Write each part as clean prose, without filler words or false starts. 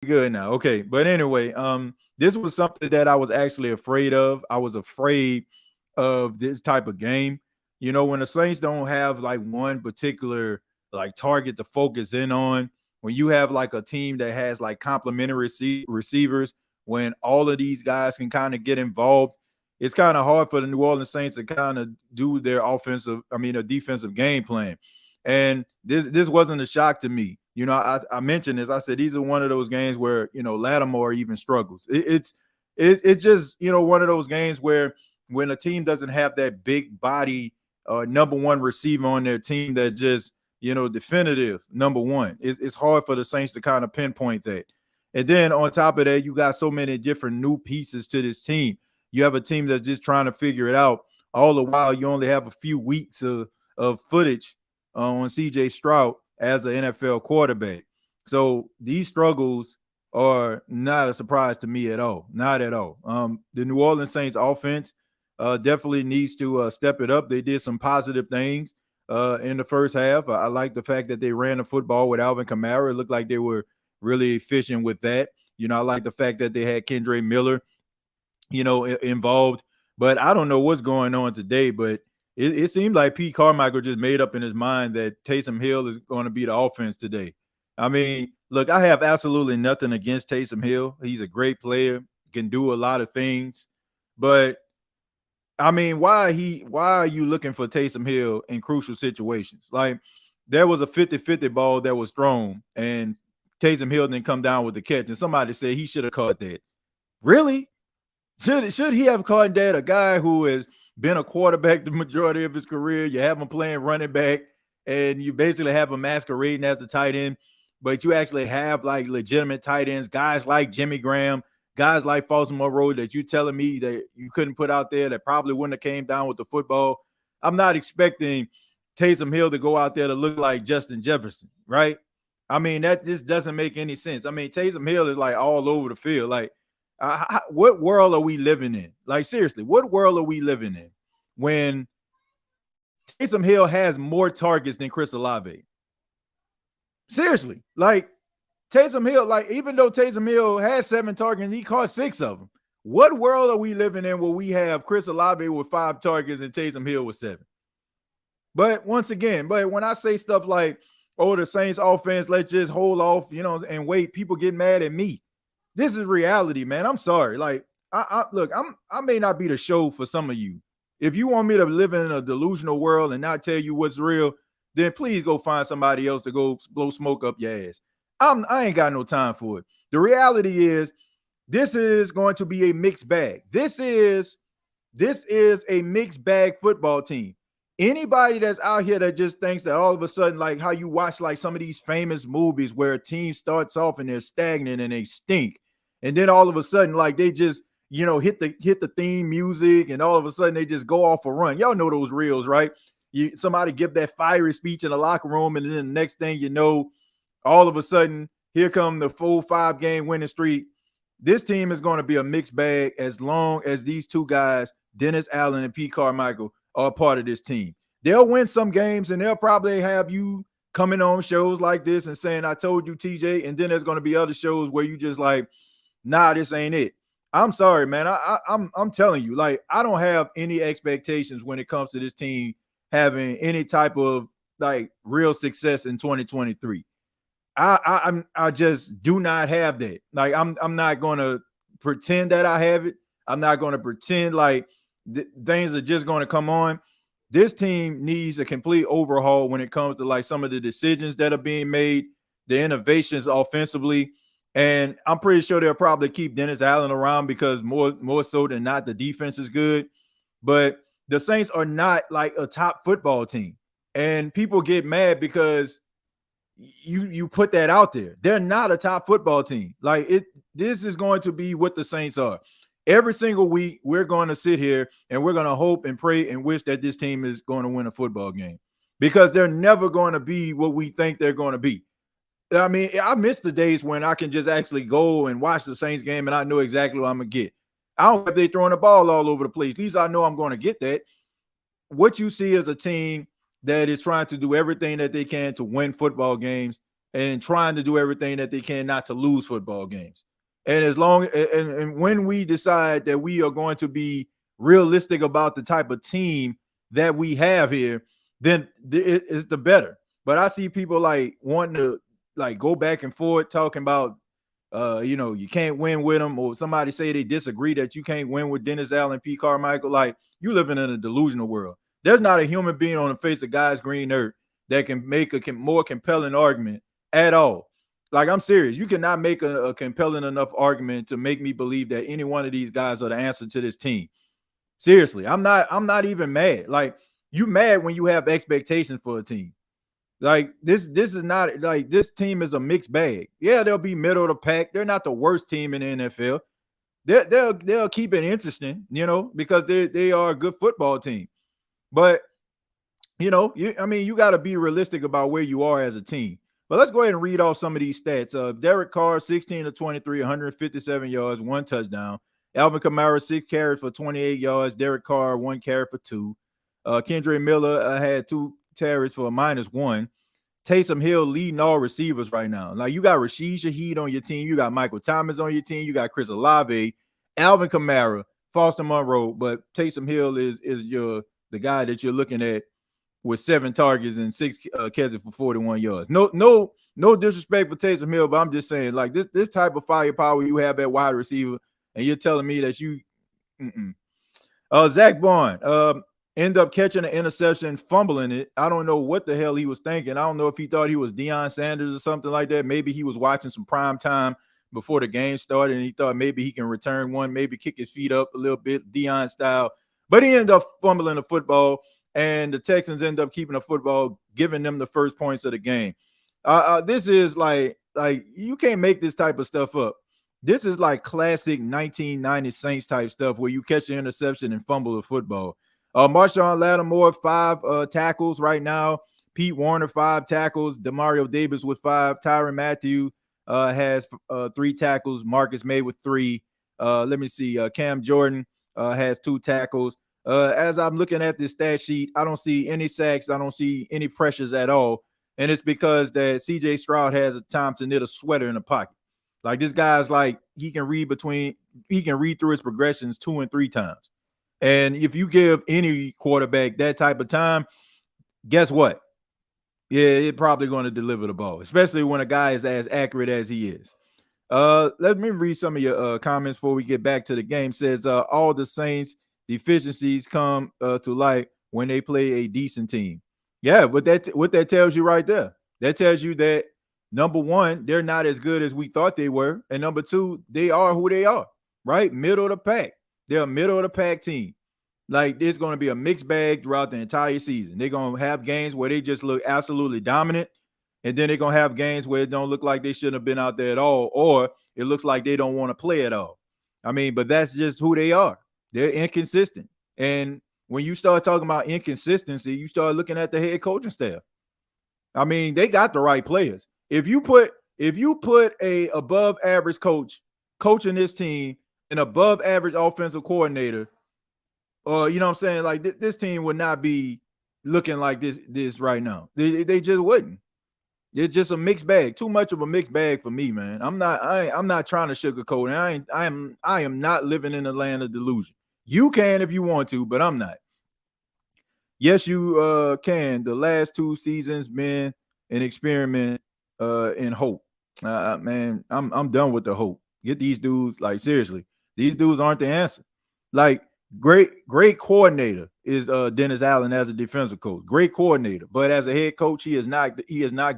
Good now. Okay. But anyway, this was something that I was actually afraid of. I was afraid of this type of game. You know, when the Saints don't have like one particular like target to focus in on, when you have like a team that has like complementary receivers, when all of these guys can kind of get involved, it's kind of hard for the New Orleans Saints to kind of do their a defensive game plan. And this wasn't a shock to me. You know, I mentioned this. I said these are one of those games where Lattimore even struggles. It's just one of those games where when a team doesn't have that big body number one receiver on their team that just definitive number one, it's hard for the Saints to kind of pinpoint that. And then on top of that, you got so many different new pieces to this team. You have a team that's just trying to figure it out. All the while, you only have a few weeks of footage on CJ Stroud as an NFL quarterback. So these struggles are not a surprise to me at all. Not at all. The New Orleans Saints offense definitely needs to step it up. They did some positive things in the first half. I like the fact that they ran the football with Alvin Kamara. It looked like they were really efficient with that. I like the fact that they had Kendre Miller, involved. But I don't know what's going on today, but it seemed like Pete Carmichael just made up in his mind that Taysom Hill is going to be the offense today. I mean, look, I have absolutely nothing against Taysom Hill. He's a great player, can do a lot of things. But I mean, why are you looking for Taysom Hill in crucial situations? Like there was a 50-50 ball that was thrown and Taysom Hill didn't come down with the catch. And somebody said he should have caught that. Really? Should he have caught that? A guy who has been a quarterback the majority of his career, you have him playing running back, and you basically have him masquerading as a tight end, but you actually have like legitimate tight ends, guys like Jimmy Graham, guys like Foster Moreau that you telling me that you couldn't put out there that probably wouldn't have came down with the football. I'm not expecting Taysom Hill to go out there to look like Justin Jefferson, right? I mean, that just doesn't make any sense. I mean, Taysom Hill is like all over the field. Like, what world are we living in? Like, seriously, what world are we living in when Taysom Hill has more targets than Chris Olave? Seriously, like Taysom Hill, like even though Taysom Hill has 7 targets, he caught 6 of them. What world are we living in where we have Chris Olave with 5 targets and Taysom Hill with 7? But once again, when I say stuff like, oh, the Saints offense, let's just hold off, and wait, people get mad at me. This is reality, man. I'm sorry. Like, look, I may not be the show for some of you. If you want me to live in a delusional world and not tell you what's real, then please go find somebody else to go blow smoke up your ass. I ain't got no time for it. The reality is, this is going to be a mixed bag. This is a mixed bag football team. Anybody that's out here that just thinks that all of a sudden, like how you watch like some of these famous movies where a team starts off and they're stagnant and they stink, and then all of a sudden, like they just hit the theme music, and all of a sudden they just go off a run. Y'all know those reels, right? Somebody give that fiery speech in the locker room, and then the next thing you know, all of a sudden, here come the full 5-game winning streak. This team is going to be a mixed bag as long as these two guys, Dennis Allen and Pete Carmichael, are part of this team. They'll win some games, and they'll probably have you coming on shows like this and saying, I told you, TJ, and then there's going to be other shows where you just like, nah, this ain't it. I'm sorry, man. I'm telling you, like, I don't have any expectations when it comes to this team having any type of like real success in 2023. I just do not have that. Like, I'm not going to pretend that I have it. I'm not going to pretend like things are just going to come on. This team needs a complete overhaul when it comes to like some of the decisions that are being made, the innovations offensively. And I'm pretty sure they'll probably keep Dennis Allen around because more so than not, the defense is good. But the Saints are not like a top football team. And people get mad because you put that out there. They're not a top football team. Like this is going to be what the Saints are. Every single week, we're going to sit here and we're going to hope and pray and wish that this team is going to win a football game because they're never going to be what we think they're going to be. I mean, I miss the days when I can just actually go and watch the Saints game and I know exactly what I'm going to get. I don't know if they're throwing the ball all over the place. At least I know I'm going to get that. What you see is a team that is trying to do everything that they can to win football games. and trying to do everything that they can not to lose football games. And as long and when we decide that we are going to be realistic about the type of team that we have here, then it's the better. But I see people like wanting to like go back and forth talking about you can't win with them, or somebody say they disagree that you can't win with Dennis Allen, Pete Carmichael. Like, you living in a delusional world. There's not a human being on the face of God's green earth that can make a more compelling argument at all. Like, I'm serious. You cannot make a compelling enough argument to make me believe that any one of these guys are the answer to this team. Seriously, I'm not even mad. Like, you mad when you have expectations for a team. Like, this is not like, this team is a mixed bag. Yeah, they'll be middle of the pack. They're not the worst team in the NFL. They'll keep it interesting, because they are a good football team. But you got to be realistic about where you are as a team. But let's go ahead and read off some of these stats. Derek Carr, 16 to 23, 157 yards, 1 touchdown. Alvin Kamara, 6 carries for 28 yards. Derek Carr, 1 carry for 2. Kendre Miller had 2 carries for -1. Taysom Hill leading all receivers right now. Like, you got Rashid Shaheed on your team. You got Michael Thomas on your team. You got Chris Olave, Alvin Kamara, Foster Monroe. But Taysom Hill is the guy that you're looking at with 7 targets and 6 catches for 41 yards. No disrespect for Taysom Hill, but I'm just saying, like, this type of firepower you have at wide receiver, and you're telling me that you Zach Bond end up catching an interception, fumbling it. I don't know what the hell he was thinking. I don't know if he thought he was Deion Sanders or something like that. Maybe he was watching some prime time before the game started, and he thought maybe he can return one, maybe kick his feet up a little bit, Deion style. But he ended up fumbling the football, and the Texans end up keeping the football, giving them the first points of the game. This is like you can't make this type of stuff up. This is like classic 1990 Saints type stuff where you catch an interception and fumble the football. Marshawn Lattimore, 5 tackles right now. Pete Warner, 5 tackles. Demario Davis with 5. Tyrann Mathieu has 3 tackles. Marcus May with 3. Let me see. Cam Jordan has 2 tackles. As I'm looking at this stat sheet, I don't see any sacks. I don't see any pressures at all. And it's because that CJ Stroud has a time to knit a sweater in the pocket. Like, this guy's like, he can read through his progressions 2 and 3 times. And if you give any quarterback that type of time, guess what? Yeah, it's probably going to deliver the ball, especially when a guy is as accurate as he is. Let me read some of your comments before we get back to the game. It says all the Saints deficiencies come to light when they play a decent team. Yeah, but what that tells you right there, that tells you that, number one, they're not as good as we thought they were, and number two, they are who they are, right? Middle of the pack. They're a middle of the pack team. Like, there's going to be a mixed bag throughout the entire season. They're going to have games where they just look absolutely dominant, and then they're going to have games where it don't look like they shouldn't have been out there at all, or it looks like they don't want to play at all. I mean, but that's just who they are. They're inconsistent. And when you start talking about inconsistency, you start looking at the head coaching staff. I mean, they got the right players. If you put a above average coach coaching this team, an above average offensive coordinator, or you know what I'm saying, like this team would not be looking like this right now. They just wouldn't. It's just a mixed bag. Too much of a mixed bag for me, man. I'm not trying to sugarcoat it. I am not living in the land of delusion. You can if you want to, but I'm not. Yes, you can. The last 2 seasons been an experiment in hope. Man, I'm done with the hope. Get these dudes, like, seriously. These dudes aren't the answer. Like, great coordinator is Dennis Allen as a defensive coach. Great coordinator, but as a head coach, he is not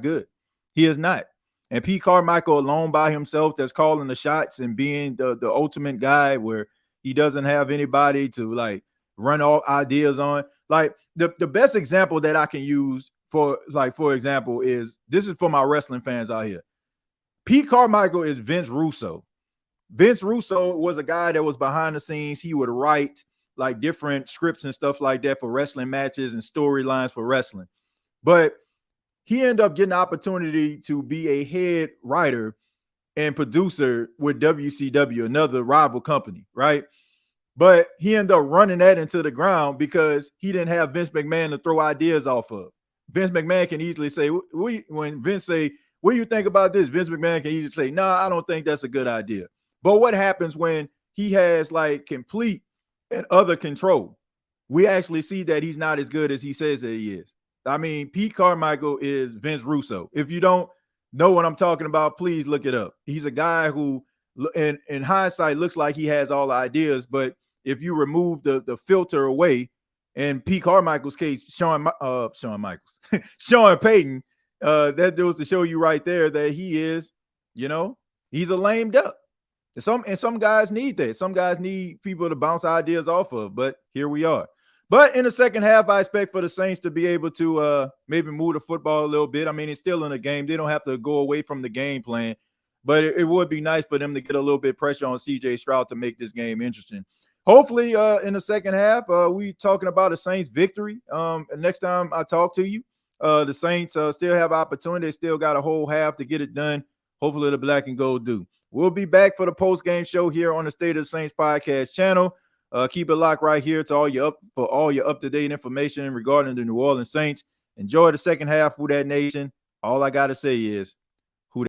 good. He is not. And Pete Carmichael alone by himself, that's calling the shots and being the ultimate guy where he doesn't have anybody to like run all ideas on. Like, the best example that I can use for example is, this is for my wrestling fans out here. Pete Carmichael is Vince Russo. Vince Russo was a guy that was behind the scenes. He would write like different scripts and stuff like that for wrestling matches and storylines for wrestling. But he ended up getting the opportunity to be a head writer and producer with WCW, another rival company, right? But he ended up running that into the ground because he didn't have Vince McMahon to throw ideas off of. Vince McMahon can easily say, when Vince say, What do you think about this? Vince McMahon can easily say, nah, I don't think that's a good idea. But what happens when he has like complete and utter control? We actually see that he's not as good as he says that he is. I mean, Pete Carmichael is Vince Russo. If you don't know what I'm talking about, please look it up. He's a guy who, in hindsight, looks like he has all the ideas, but if you remove the filter away, in Pete Carmichael's case, Shawn Michaels, Sean Payton, that goes to show you right there that he is, he's a lame duck. Some guys need that. Some guys need people to bounce ideas off of, but here we are. But in the second half, I expect for the Saints to be able to maybe move the football a little bit. I mean, it's still in a game. They don't have to go away from the game plan, but it would be nice for them to get a little bit of pressure on C.J. Stroud to make this game interesting. Hopefully, in the second half, we talking about a Saints victory. Next time I talk to you, the Saints still have opportunity. They still got a whole half to get it done. Hopefully, the black and gold do. We'll be back for the post-game show here on the State of the Saints podcast channel. Keep it locked right here to all your up-to-date information regarding the New Orleans Saints. Enjoy the second half with that nation. All I got to say is